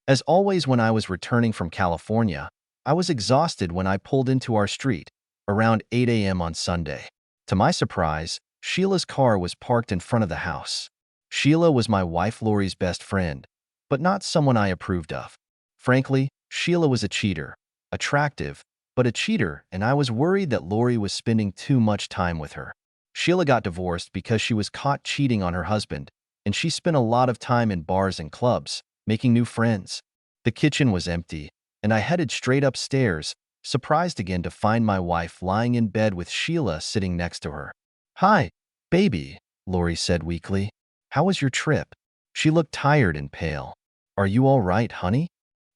As always when I was returning from California, I was exhausted when I pulled into our street, around 8 a.m. on Sunday. To my surprise, Sheila's car was parked in front of the house. Sheila was my wife Lori's best friend, but not someone I approved of. Frankly, Sheila was a cheater, attractive, but a cheater, and I was worried that Lori was spending too much time with her. Sheila got divorced because she was caught cheating on her husband, and she spent a lot of time in bars and clubs, making new friends. The kitchen was empty, and I headed straight upstairs, surprised again to find my wife lying in bed with Sheila sitting next to her. "Hi, baby," Lori said weakly. "How was your trip?" She looked tired and pale. "Are you all right, honey?"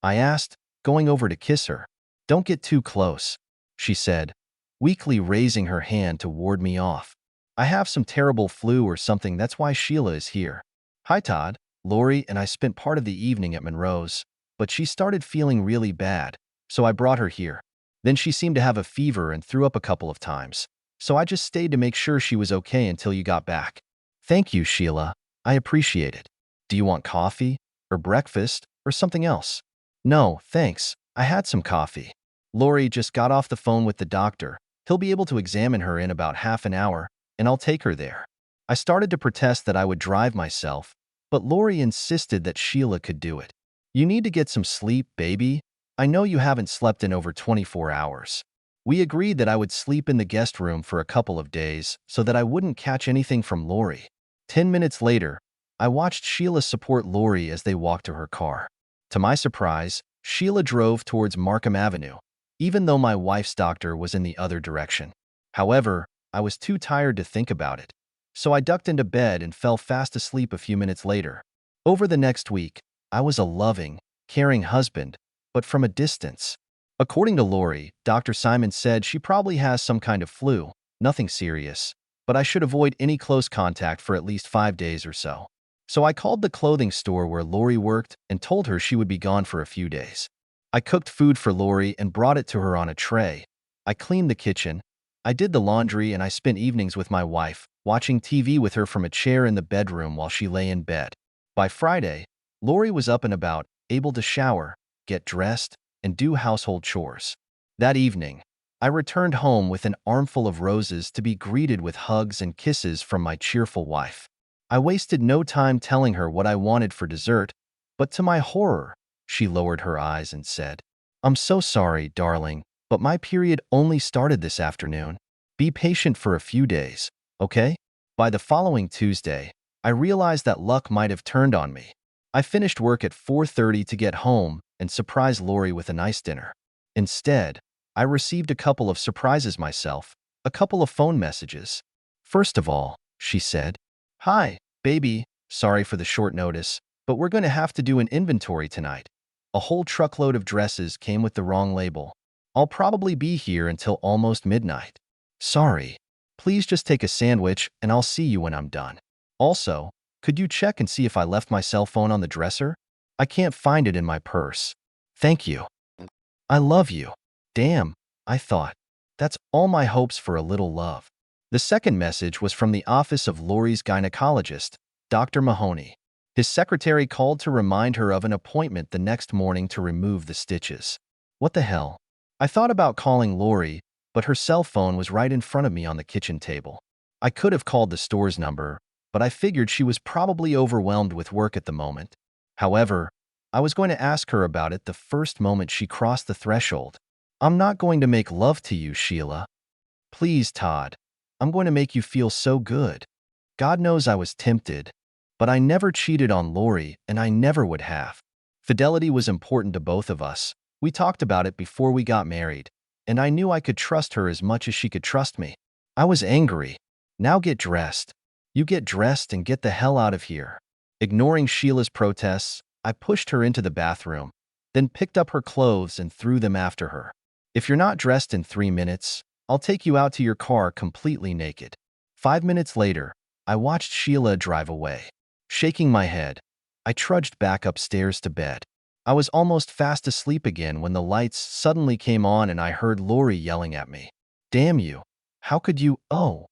I asked, going over to kiss her. "Don't get too close," she said, weakly raising her hand to ward me off. "I have some terrible flu or something, that's why Sheila is here." "Hi, Todd." Lori and I spent part of the evening at Monroe's, but she started feeling really bad, so I brought her here. Then she seemed to have a fever and threw up a couple of times, so I just stayed to make sure she was okay until you got back. "Thank you, Sheila. I appreciate it. Do you want coffee, or breakfast, or something else?" "No, thanks. I had some coffee." "Lori just got off the phone with the doctor. He'll be able to examine her in about half an hour, and I'll take her there." I started to protest that I would drive myself, but Lori insisted that Sheila could do it. "You need to get some sleep, baby. I know you haven't slept in over 24 hours." We agreed that I would sleep in the guest room for a couple of days so that I wouldn't catch anything from Lori. 10 minutes later, I watched Sheila support Lori as they walked to her car. To my surprise, Sheila drove towards Markham Avenue, even though my wife's doctor was in the other direction. However, I was too tired to think about it, so I ducked into bed and fell fast asleep a few minutes later. Over the next week, I was a loving, caring husband, but from a distance. According to Lori, Dr. Simon said she probably has some kind of flu, nothing serious, but I should avoid any close contact for at least 5 days or so. So I called the clothing store where Lori worked and told her she would be gone for a few days. I cooked food for Lori and brought it to her on a tray. I cleaned the kitchen, I did the laundry, and I spent evenings with my wife, watching TV with her from a chair in the bedroom while she lay in bed. By Friday, Lori was up and about, able to shower, get dressed, and do household chores. That evening, I returned home with an armful of roses to be greeted with hugs and kisses from my cheerful wife. I wasted no time telling her what I wanted for dessert, but to my horror, she lowered her eyes and said, "I'm so sorry, darling, but my period only started this afternoon. Be patient for a few days, okay?" By the following Tuesday, I realized that luck might have turned on me. I finished work at 4:30 to get home and surprise Lori with a nice dinner. Instead, I received a couple of surprises myself, a couple of phone messages. First of all, she said, "Hi, baby, sorry for the short notice, but we're going to have to do an inventory tonight. A whole truckload of dresses came with the wrong label. I'll probably be here until almost midnight. Sorry. Please just take a sandwich and I'll see you when I'm done. Also, could you check and see if I left my cell phone on the dresser? I can't find it in my purse. Thank you. I love you." Damn, I thought. That's all my hopes for a little love. The second message was from the office of Lori's gynecologist, Dr. Mahoney. His secretary called to remind her of an appointment the next morning to remove the stitches. What the hell? I thought about calling Lori, but her cell phone was right in front of me on the kitchen table. I could have called the store's number, but I figured she was probably overwhelmed with work at the moment. However, I was going to ask her about it the first moment she crossed the threshold. "I'm not going to make love to you, Sheila. Please, Todd. I'm going to make you feel so good." God knows I was tempted, but I never cheated on Lori, and I never would have. Fidelity was important to both of us. We talked about it before we got married, and I knew I could trust her as much as she could trust me. I was angry. "Now get dressed. You get dressed and get the hell out of here." Ignoring Sheila's protests, I pushed her into the bathroom, then picked up her clothes and threw them after her. "If you're not dressed in 3 minutes, I'll take you out to your car completely naked." 5 minutes later, I watched Sheila drive away. Shaking my head, I trudged back upstairs to bed. I was almost fast asleep again when the lights suddenly came on and I heard Lori yelling at me. "Damn you. How could you, oh?"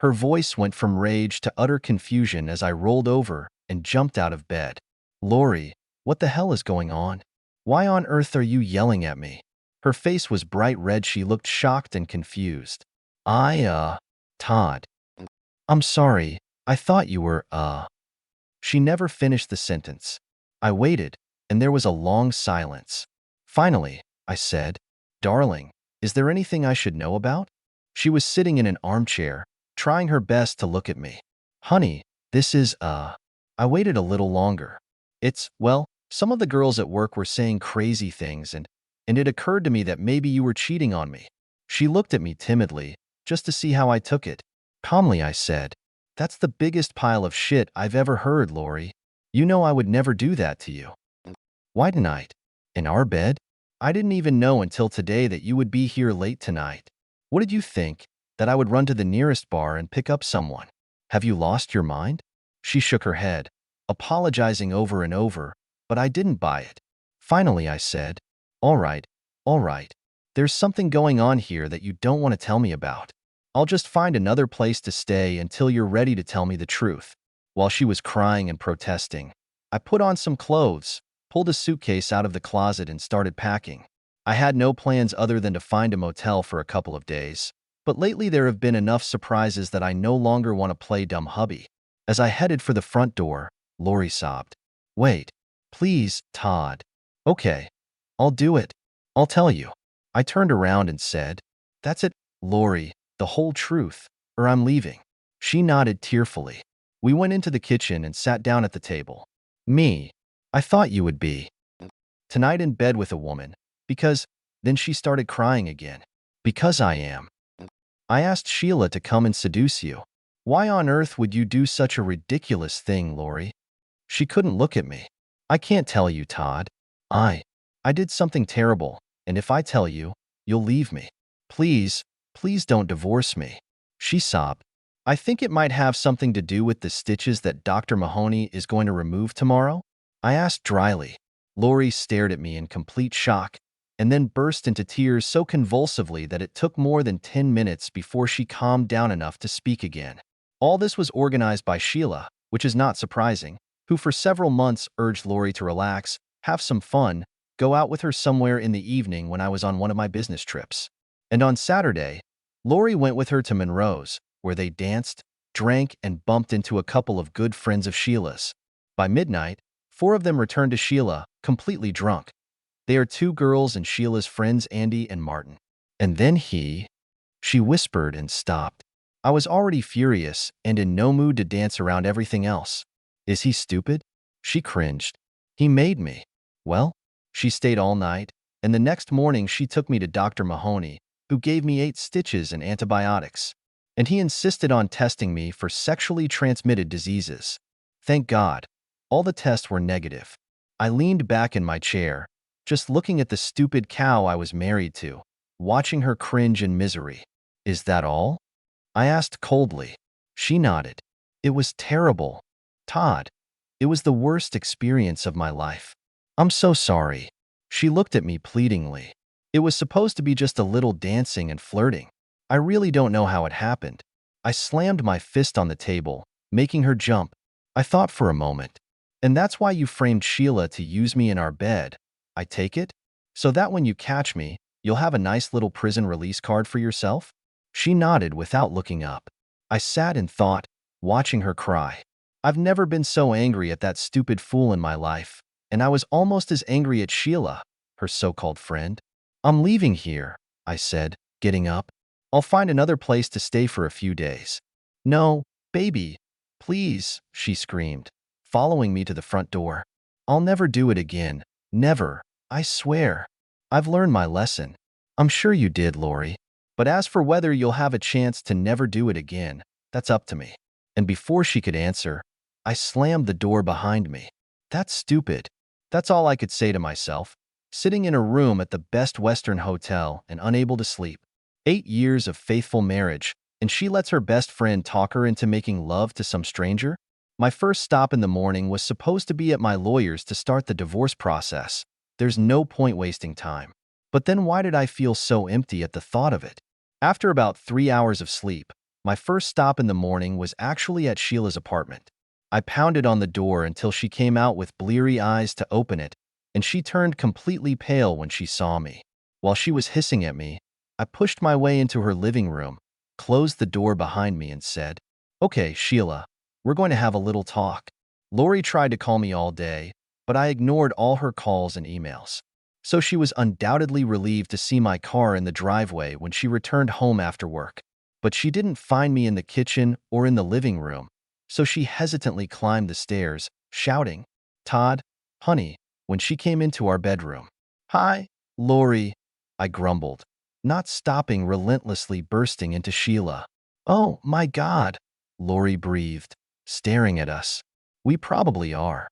Her voice went from rage to utter confusion as I rolled over and jumped out of bed. "Lori, What the hell is going on? Why on earth are you yelling at me? Her face was bright red. She looked shocked and confused. Todd. I'm sorry. I thought you were, She never finished the sentence. I waited, and there was a long silence. Finally, I said, Darling, is there anything I should know about? She was sitting in an armchair, trying her best to look at me. Honey, this is, I waited a little longer. Well, some of the girls at work were saying crazy things, and it occurred to me that maybe you were cheating on me. She looked at me timidly, just to see how I took it. Calmly, I said, That's the biggest pile of shit I've ever heard, Lori. You know I would never do that to you. Why tonight? In our bed? I didn't even know until today that you would be here late tonight. What did you think? That I would run to the nearest bar and pick up someone? Have you lost your mind? She shook her head, apologizing over and over, but I didn't buy it. Finally, I said, all right. There's something going on here that you don't want to tell me about. I'll just find another place to stay until you're ready to tell me the truth. While she was crying and protesting, I put on some clothes, pulled a suitcase out of the closet and started packing. I had no plans other than to find a motel for a couple of days, but lately there have been enough surprises that I no longer want to play dumb hubby. As I headed for the front door, Lori sobbed. Wait, please, Todd. Okay, I'll do it. I'll tell you. I turned around and said, That's it, Lori, the whole truth, or I'm leaving. She nodded tearfully. We went into the kitchen and sat down at the table. I thought you would be tonight in bed with a woman, because then she started crying again. Because I am. I asked Sheila to come and seduce you. Why on earth would you do such a ridiculous thing, Lori? She couldn't look at me. I can't tell you, Todd. I did something terrible, and if I tell you, you'll leave me. Please don't divorce me. She sobbed. I think it might have something to do with the stitches that Dr. Mahoney is going to remove tomorrow? I asked dryly. Lori stared at me in complete shock, and then burst into tears so convulsively that it took more than 10 minutes before she calmed down enough to speak again. All this was organized by Sheila, which is not surprising, who for several months urged Lori to relax, have some fun, go out with her somewhere in the evening when I was on one of my business trips. And on Saturday, Lori went with her to Monroe's, where they danced, drank, and bumped into a couple of good friends of Sheila's. By midnight, 4 of them returned to Sheila, completely drunk. They are 2 girls and Sheila's friends Andy and Martin. And then she whispered and stopped. I was already furious and in no mood to dance around everything else. Is he stupid? She cringed. He made me. Well, she stayed all night, and the next morning she took me to Dr. Mahoney, who gave me 8 stitches and antibiotics. And he insisted on testing me for sexually transmitted diseases. Thank God, all the tests were negative. I leaned back in my chair, just looking at the stupid cow I was married to, watching her cringe in misery. Is that all? I asked coldly. She nodded. It was terrible. Todd, it was the worst experience of my life. I'm so sorry. She looked at me pleadingly. It was supposed to be just a little dancing and flirting. I really don't know how it happened. I slammed my fist on the table, making her jump. I thought for a moment. And that's why you framed Sheila to use me in our bed, I take it? So that when you catch me, you'll have a nice little prison release card for yourself? She nodded without looking up. I sat and thought, watching her cry. I've never been so angry at that stupid fool in my life, and I was almost as angry at Sheila, her so-called friend. I'm leaving here, I said, getting up. I'll find another place to stay for a few days. No, baby, please, she screamed, following me to the front door. I'll never do it again. Never, I swear. I've learned my lesson. I'm sure you did, Lori. But as for whether you'll have a chance to never do it again, that's up to me. And before she could answer, I slammed the door behind me. That's stupid. That's all I could say to myself, sitting in a room at the Best Western Hotel and unable to sleep. 8 years of faithful marriage, and she lets her best friend talk her into making love to some stranger? My first stop in the morning was supposed to be at my lawyer's to start the divorce process. There's no point wasting time. But then why did I feel so empty at the thought of it? After about 3 hours of sleep, my first stop in the morning was actually at Sheila's apartment. I pounded on the door until she came out with bleary eyes to open it, and she turned completely pale when she saw me. While she was hissing at me, I pushed my way into her living room, closed the door behind me, and said, "Okay, Sheila, we're going to have a little talk." Lori tried to call me all day, but I ignored all her calls and emails. So she was undoubtedly relieved to see my car in the driveway when she returned home after work. But she didn't find me in the kitchen or in the living room, so she hesitantly climbed the stairs, shouting, "Todd, honey," when she came into our bedroom. "Hi, Lori," I grumbled, not stopping, relentlessly bursting into Sheila. "Oh, my God," Lori breathed, staring at us. "We probably are."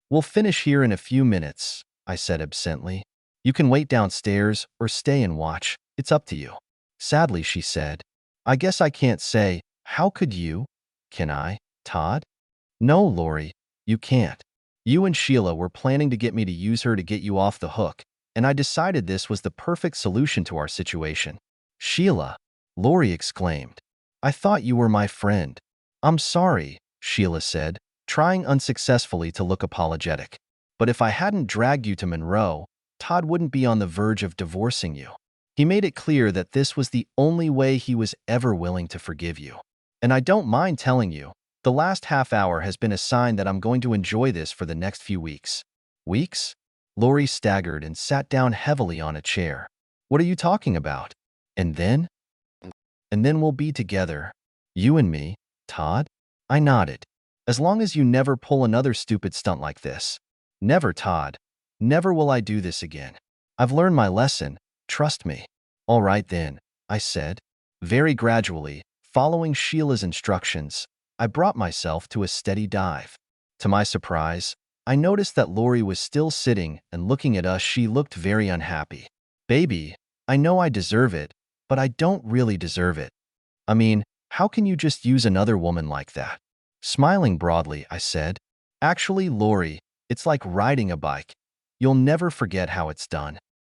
"We'll finish here in a few minutes," I said absently. "You can wait downstairs or stay and watch. It's up to you." Sadly, she said, "I guess I can't say, 'How could you?' Can I, Todd?" "No, Lori, you can't. You and Sheila were planning to get me to use her to get you off the hook, and I decided this was the perfect solution to our situation." "Sheila," Lori exclaimed. "I thought you were my friend." "I'm sorry," Sheila said, trying unsuccessfully to look apologetic. "But if I hadn't dragged you to Monroe, Todd wouldn't be on the verge of divorcing you. He made it clear that this was the only way he was ever willing to forgive you. And I don't mind telling you, the last half hour has been a sign that I'm going to enjoy this for the next few weeks." "Weeks?" Lori staggered and sat down heavily on a chair. "What are you talking about?" "And then?" "And then we'll be together. You and me, Todd?" I nodded. "As long as you never pull another stupid stunt like this." "Never, Todd. Never will I do this again. I've learned my lesson. Trust me." "All right then," I said. Very gradually, following Sheila's instructions, I brought myself to a steady dive. To my surprise, I noticed that Lori was still sitting and looking at us. She looked very unhappy. "Baby, I know I deserve it, but I don't really deserve it. I mean, how can you just use another woman like that?" Smiling broadly, I said, "Actually, Lori, it's like riding a bike. You'll never forget how it's done."